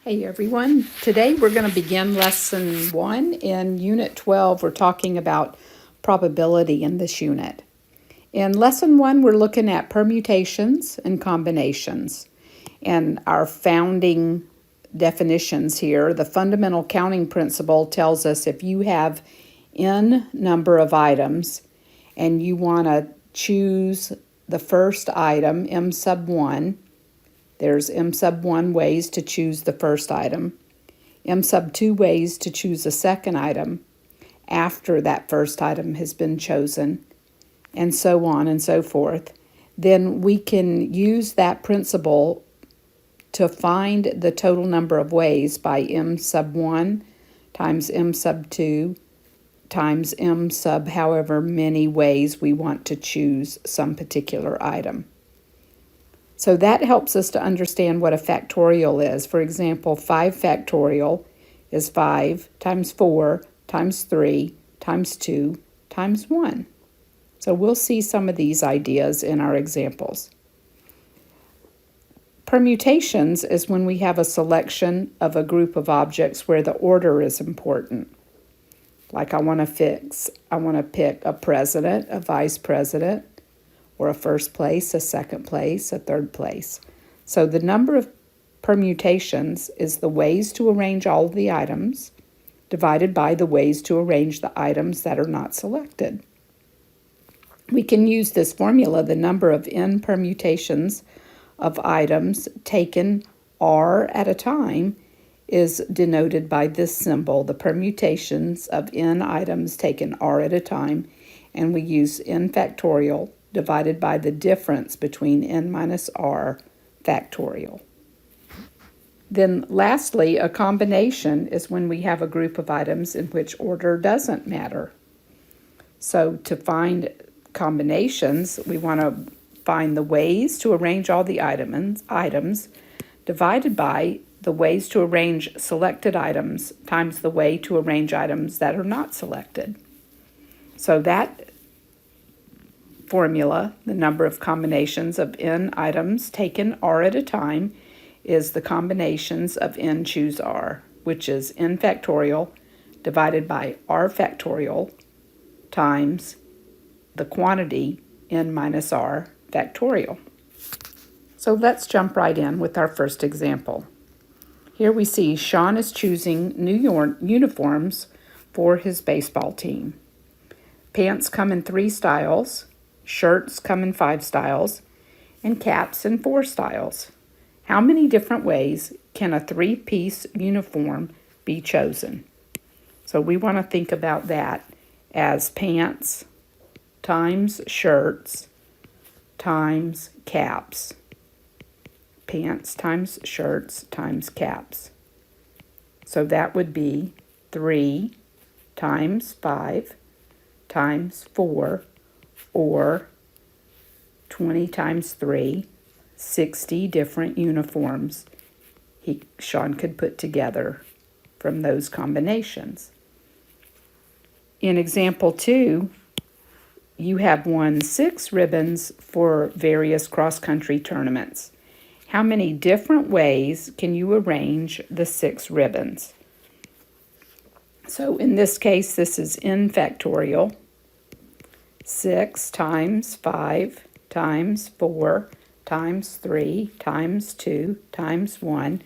Hey everyone, today we're going to begin lesson 1 in unit 12. We're talking about probability in this unit. In lesson 1 we're looking at permutations and combinations. And our founding definitions here, the fundamental counting principle tells us if you have n number of items and you want to choose the first item, m sub 1, there's m sub 1 ways to choose the first item, m sub 2 ways to choose a second item after that first item has been chosen, and so on and so forth. Then we can use that principle to find the total number of ways by m sub 1 times m sub 2 times m sub however many ways we want to choose some particular item. So that helps us to understand what a factorial is. For example, 5 factorial is 5 times 4 times 3 times 2 times 1. So we'll see some of these ideas in our examples. Permutations is when we have a selection of a group of objects where the order is important. Like I want to pick a president, a vice president, or a first place, a second place, a third place. So the number of permutations is the ways to arrange all of the items divided by the ways to arrange the items that are not selected. We can use this formula, the number of n permutations of items taken r at a time is denoted by this symbol, the permutations of n items taken r at a time, and we use n factorial divided by the difference between n minus r factorial. Then lastly, a combination is when we have a group of items in which order doesn't matter. So to find combinations, we want to find the ways to arrange all the items divided by the ways to arrange selected items times the way to arrange items that are not selected. So that formula, the number of combinations of n items taken r at a time, is the combinations of n choose r, which is n factorial divided by r factorial times the quantity n minus r factorial. So let's jump right in with our first example. Here we see Sean is choosing new uniforms for his baseball team. Pants come in 3 styles, shirts come in 5 styles, and caps in 4 styles. How many different ways can a 3-piece uniform be chosen? So we want to think about that as pants times shirts times caps. Pants times shirts times caps. So that would be 3 times 5 times 4, or 20 times 3, 60 different uniforms Sean could put together from those combinations. In example 2, you have won 6 ribbons for various cross-country tournaments. How many different ways can you arrange the 6 ribbons? So in this case, this is n factorial. 6 times 5 times 4 times 3 times 2 times 1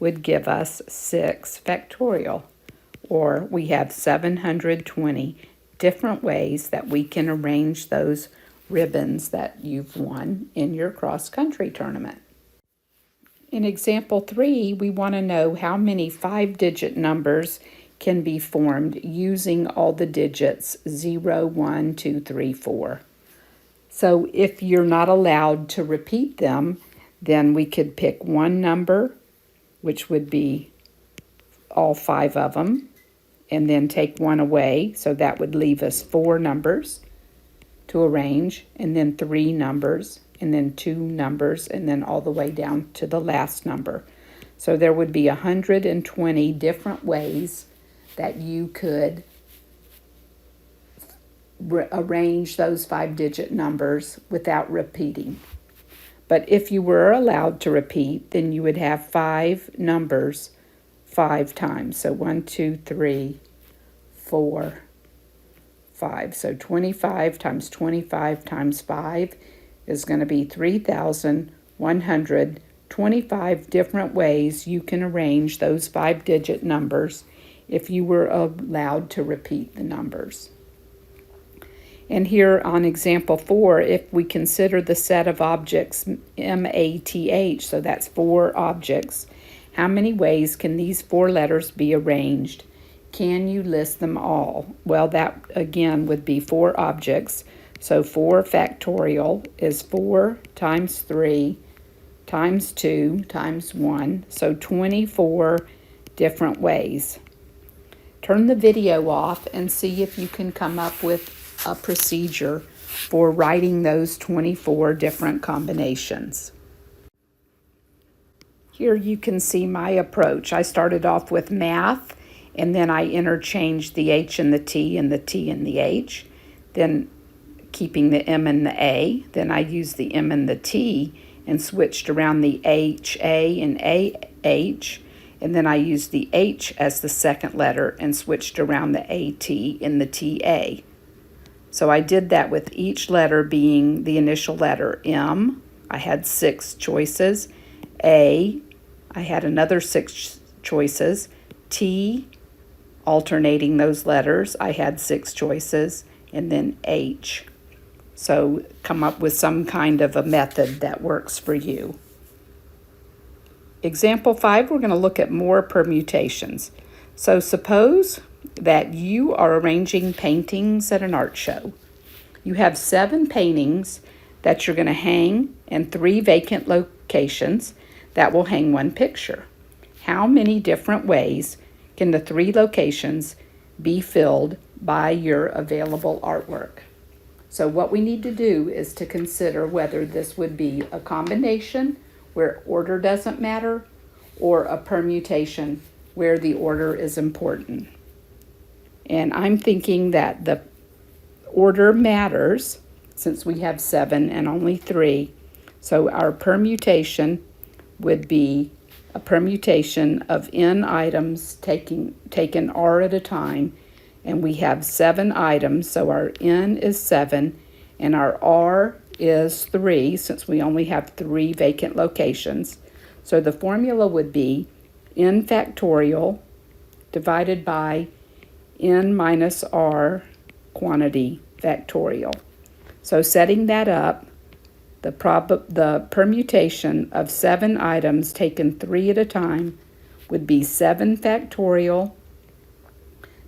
would give us 6 factorial, or we have 720 different ways that we can arrange those ribbons that you've won in your cross-country tournament. In example 3, we want to know how many 5-digit numbers can be formed using all the digits 0, 1, 2, 3, 4. So if you're not allowed to repeat them, then we could pick one number, which would be all 5 of them, and then take one away. So that would leave us 4 numbers to arrange, and then 3 numbers, and then 2 numbers, and then all the way down to the last number. So there would be 120 different ways that you could arrange those 5-digit numbers without repeating. But if you were allowed to repeat, then you would have 5 numbers 5 times. So 1, 2, 3, 4, 5. So 25 times 25 times 5 is going to be 3,125 different ways you can arrange those 5-digit numbers if you were allowed to repeat the numbers. And here on example 4, if we consider the set of objects MATH, so that's 4 objects, how many ways can these 4 letters be arranged? Can you list them all? Well, that again would be 4 objects. So 4 factorial is 4 times 3 times 2 times 1. So 24 different ways. Turn the video off and see if you can come up with a procedure for writing those 24 different combinations. Here you can see my approach. I started off with math, and then I interchanged the H and the T and the T and the H, then keeping the M and the A. Then I used the M and the T and switched around the H, A, and AH, and then I used the H as the second letter and switched around the AT and the TA. So I did that with each letter being the initial letter. M, I had 6 choices. A, I had another 6 choices. T, alternating those letters, I had 6 choices. And then H. So come up with some kind of a method that works for you. Example 5, we're going to look at more permutations. So suppose that you are arranging paintings at an art show. You have 7 paintings that you're going to hang and 3 vacant locations that will hang 1 picture. How many different ways can the 3 locations be filled by your available artwork? So what we need to do is to consider whether this would be a combination where order doesn't matter or a permutation where the order is important. And I'm thinking that the order matters since we have 7 and only 3. So our permutation would be a permutation of n items taken R at a time. And we have 7 items, so our n is 7 and our R is 3 since we only have 3 vacant locations. So the formula would be n factorial divided by n minus R quantity factorial. So setting that up, the permutation of 7 items taken 3 at a time would be 7 factorial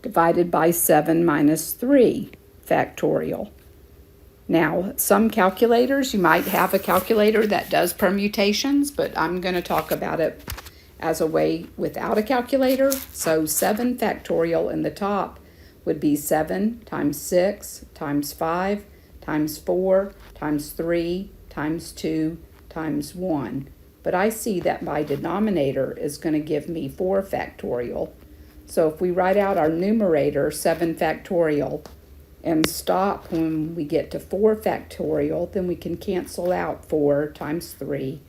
divided by 7 minus 3 factorial. Now, some calculators, you might have a calculator that does permutations, but I'm going to talk about it as a way without a calculator. So 7 factorial in the top would be 7 times 6 times 5 times 4 times 3 times 2 times 1. But I see that my denominator is going to give me 4 factorial. So if we write out our numerator, 7 factorial, and stop when we get to 4 factorial, then we can cancel out 4 times 3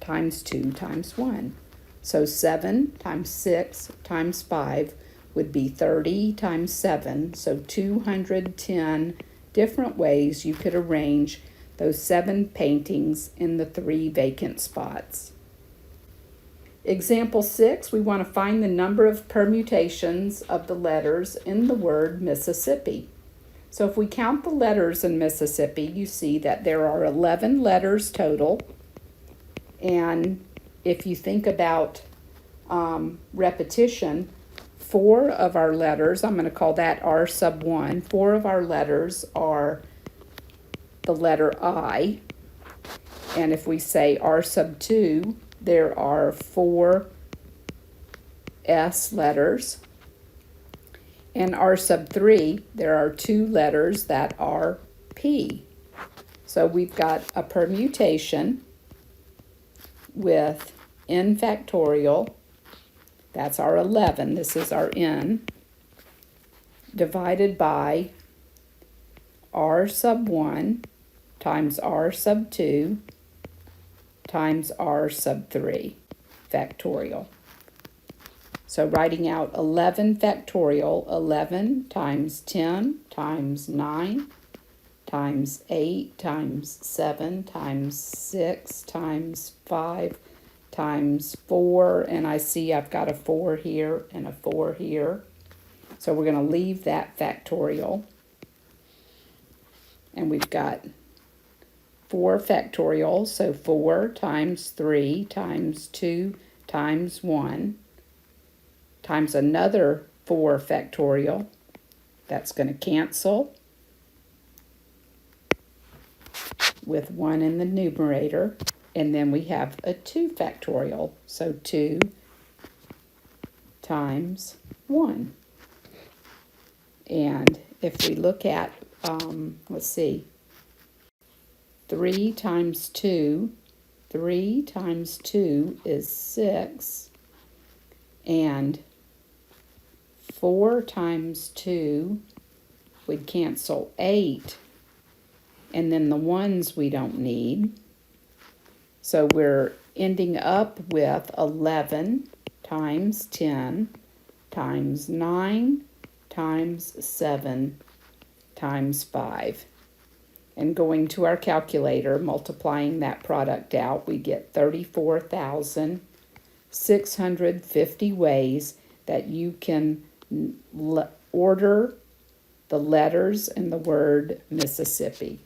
times 2 times 1. So 7 times 6 times 5 would be 30 times 7, so 210 different ways you could arrange those 7 paintings in the 3 vacant spots. Example 6, we want to find the number of permutations of the letters in the word Mississippi. So if we count the letters in Mississippi, you see that there are 11 letters total. And if you think about repetition, 4 of our letters, I'm going to call that R sub 1, 4 of our letters are the letter I. And if we say R sub 2, there are 4 S letters. And R sub 3, there are 2 letters that are P. So we've got a permutation with n factorial, that's our 11, this is our n, divided by R sub 1 times R sub 2 times R sub 3 factorial. So writing out 11 factorial, 11 times 10 times 9 times 8 times 7 times 6 times 5 times 4, and I see I've got a 4 here and a 4 here. So we're going to leave that factorial. And we've got 4 factorial, so 4 times 3 times 2 times 1 times another 4 factorial. That's going to cancel with 1 in the numerator. And then we have a 2 factorial, so 2 times 1. And if we look at, let's see, 3 times 2 is 6, and 4 times 2 would cancel 8, and then the ones we don't need. So we're ending up with 11 times 10 times 9 times 7 times 5. And going to our calculator, multiplying that product out, we get 34,650 ways that you can order the letters in the word Mississippi,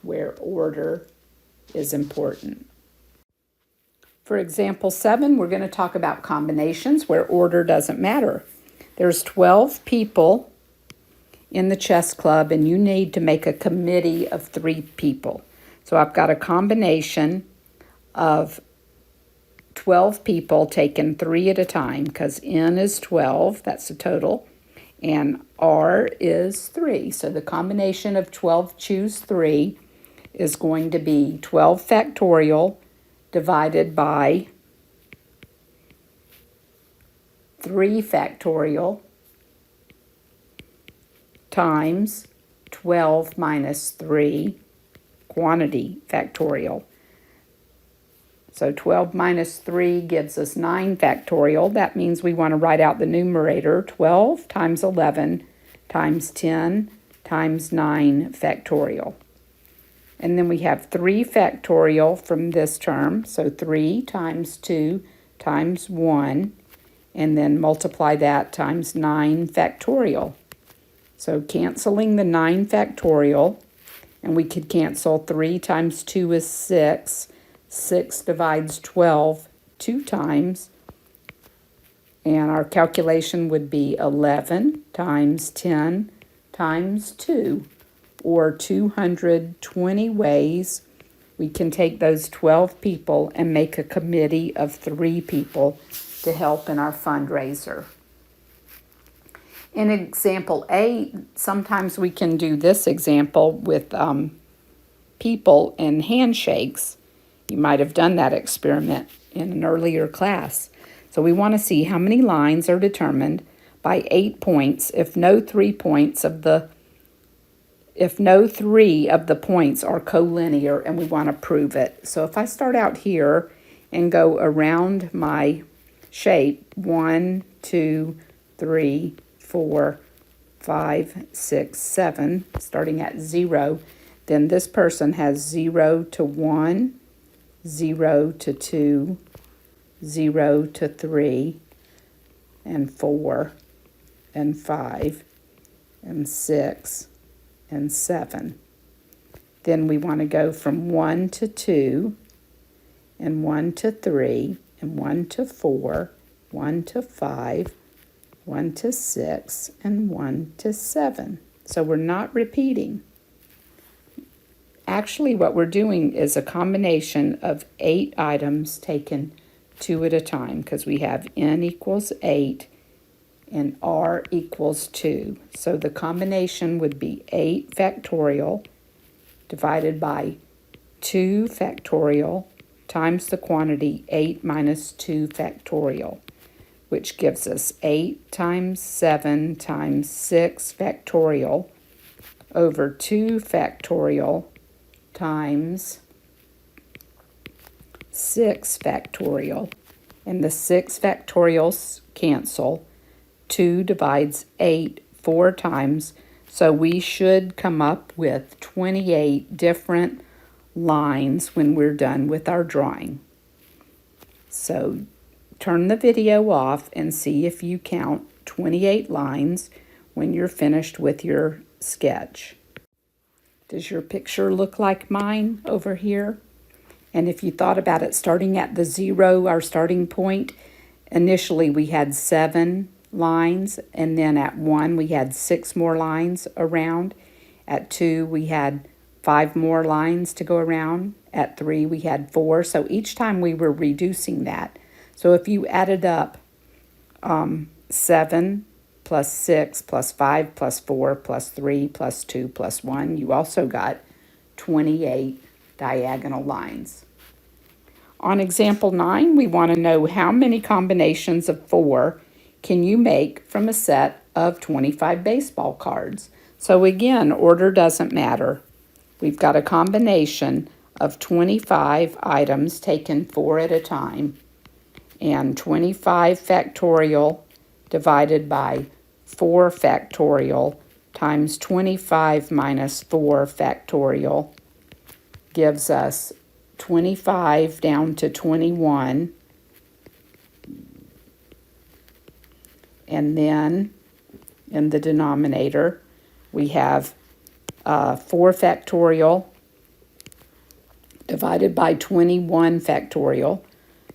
where order is important. For example 7, we're going to talk about combinations where order doesn't matter. There's 12 people in the chess club, and you need to make a committee of 3 people. So I've got a combination of 12 people taken 3 at a time, because N is 12, that's the total, and R is 3. So the combination of 12 choose 3 is going to be 12 factorial divided by 3 factorial times 12 minus 3 quantity factorial. So 12 minus 3 gives us 9 factorial. That means we want to write out the numerator, 12 times 11 times 10 times 9 factorial. And then we have 3 factorial from this term, so 3 times 2 times 1, and then multiply that times 9 factorial. So canceling the 9 factorial, and we could cancel 3 times 2 is 6. 6 divides 12 2 times, and our calculation would be 11 times 10 times 2, or 220 ways we can take those 12 people and make a committee of 3 people to help in our fundraiser. In example 8, sometimes we can do this example with people and handshakes. You might have done that experiment in an earlier class. So we want to see how many lines are determined by 8 points if no 3 of the points are collinear, and we want to prove it. So if I start out here and go around my shape, 1, 2, 3, 4, 5, 6, 7, starting at 0, then this person has 0 to 1, 0 to 2, 0 to 3, and 4, and 5, and 6, and 7. Then we want to go from 1 to 2, and 1 to 3, and 1 to 4, 1 to 5, 1 to 6, and 1 to 7. So we're not repeating. Actually, what we're doing is a combination of 8 items taken 2 at a time, because we have N equals 8 and R equals 2. So the combination would be 8 factorial divided by 2 factorial times the quantity 8 minus 2 factorial, which gives us 8 times 7 times 6 factorial over 2 factorial times 6 factorial and the 6 factorials cancel. 2 divides 8 4 times, so we should come up with 28 different lines when we're done with our drawing. So turn the video off and see if you count 28 lines when you're finished with your sketch. Does your picture look like mine over here? And if you thought about it, starting at the 0, our starting point, initially we had 7 lines, and then at 1 we had 6 more lines around. At 2 we had 5 more lines to go around. At 3 we had 4. So each time we were reducing that. So if you added up 7 plus 6 plus 5 plus 4 plus 3 plus 2 plus 1, you also got 28 diagonal lines. On example 9, we want to know how many combinations of 4 can you make from a set of 25 baseball cards. So again, order doesn't matter. We've got a combination of 25 items taken 4 at a time, and 25 factorial divided by 4 factorial times 25 minus 4 factorial gives us 25 down to 21, and then in the denominator we have 4 factorial divided by 21 factorial.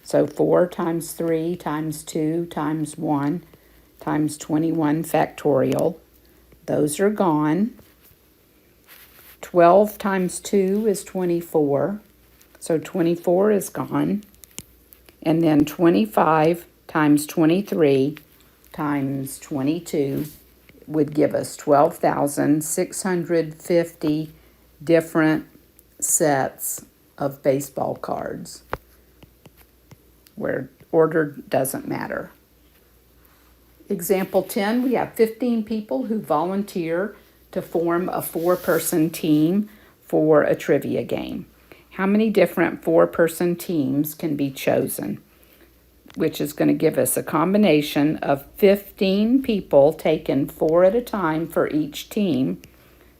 So 4 times 3 times 2 times 1 times 21 factorial. Those are gone. 12 times 2 is 24. So 24 is gone. And then 25 times 23 times 22 would give us 12,650 different sets of baseball cards, where order doesn't matter. Example 10, we have 15 people who volunteer to form a 4-person team for a trivia game. How many different 4-person teams can be chosen? Which is going to give us a combination of 15 people taken 4 at a time for each team.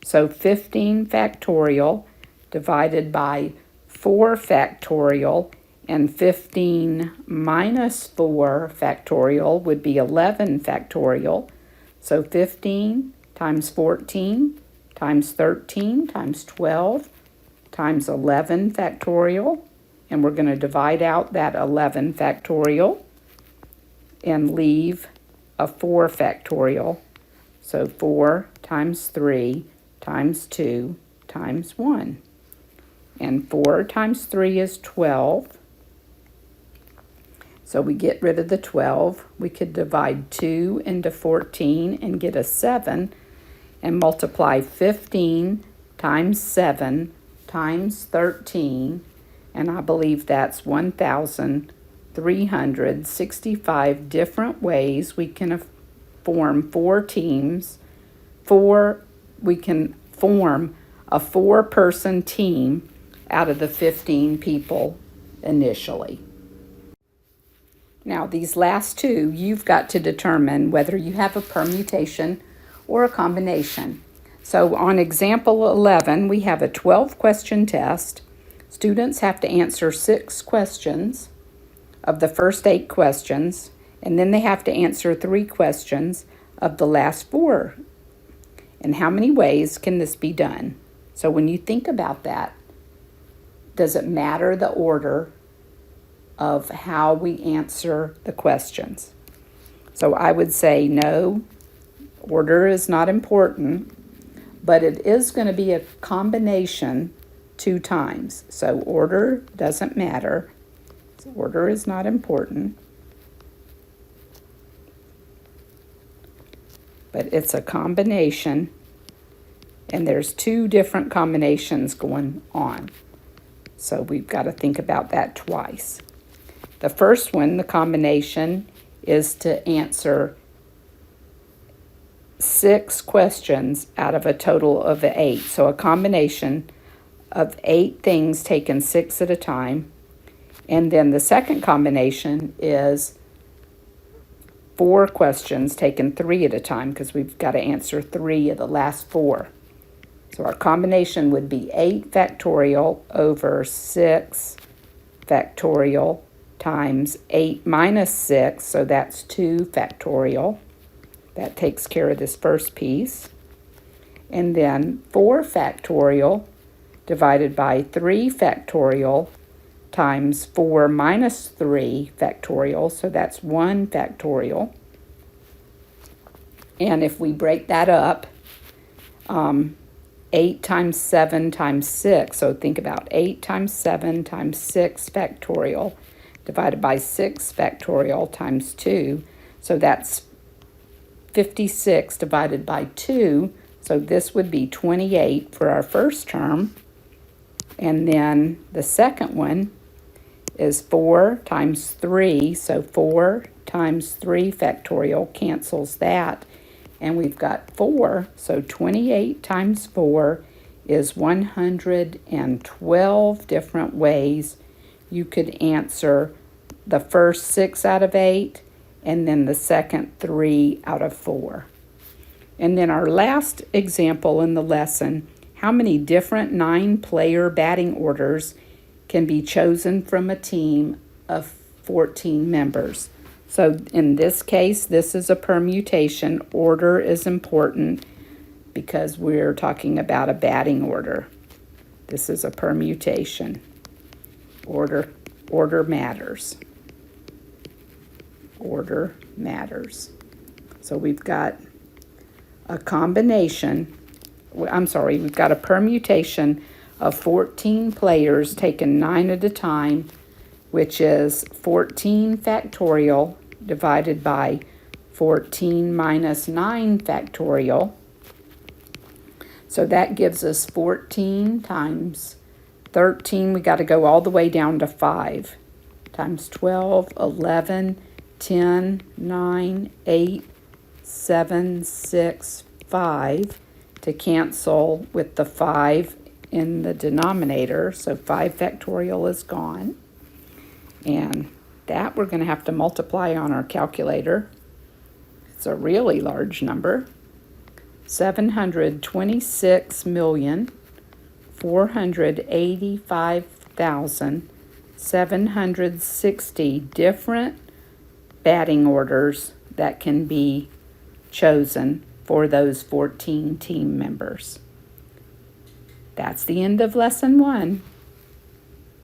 So 15 factorial divided by 4 factorial, and 15 minus 4 factorial would be 11 factorial. So 15 times 14 times 13 times 12 times 11 factorial. And we're going to divide out that 11 factorial and leave a 4 factorial. So 4 times 3 times 2 times 1. And 4 times 3 is 12. So we get rid of the 12. We could divide 2 into 14 and get a 7, and multiply 15 times 7 times 13, and I believe that's 1,365 different ways we can form 4 teams. We can form a 4-person team out of the 15 people initially. Now, these last 2, you've got to determine whether you have a permutation or a combination. So on example 11, we have a 12-question test. Students have to answer 6 questions of the first 8 questions, and then they have to answer 3 questions of the last 4. And how many ways can this be done? So when you think about that, does it matter the order of how we answer the questions? So I would say no, order is not important, but it is going to be a combination 2 times. So order doesn't matter. So order is not important, but it's a combination, and there's 2 different combinations going on. So we've got to think about that twice. The first one, the combination, is to answer 6 questions out of a total of 8. So a combination of 8 things taken 6 at a time. And then the second combination is 4 questions taken 3 at a time because we've got to answer 3 of the last 4. So our combination would be 8 factorial over 6 factorial times 8 minus 6, so that's 2 factorial. That takes care of this first piece. And then 4 factorial divided by 3 factorial times 4 minus 3 factorial, so that's 1 factorial. And if we break that up, 8 times 7 times 6, so think about 8 times 7 times 6 factorial divided by 6 factorial times 2, so that's 56 divided by 2, so this would be 28 for our first term. And then the second one is 4 times 3, so 4 times 3 factorial cancels that, and we've got 4, so 28 times 4 is 112 different ways you could answer the first 6 out of 8 and then the second 3 out of 4. And then our last example in the lesson, how many different 9-player batting orders can be chosen from a team of 14 members. So in this case, this is a permutation. Order is important because we're talking about a batting order. This is a permutation. Order matters. Order matters. So we've got a combination, we've got a permutation of 14 players taken 9 at a time, which is 14 factorial divided by 14 minus 9 factorial. So that gives us 14 times 13. We got to go all the way down to 5 times 12, 11, 10, 9, 8, 7, 6, 5 to cancel with the 5 in the denominator. So 5 factorial is gone. And that we're going to have to multiply on our calculator. It's a really large number. 726,485,760 different batting orders that can be chosen for those 14 team members. That's the end of lesson 1.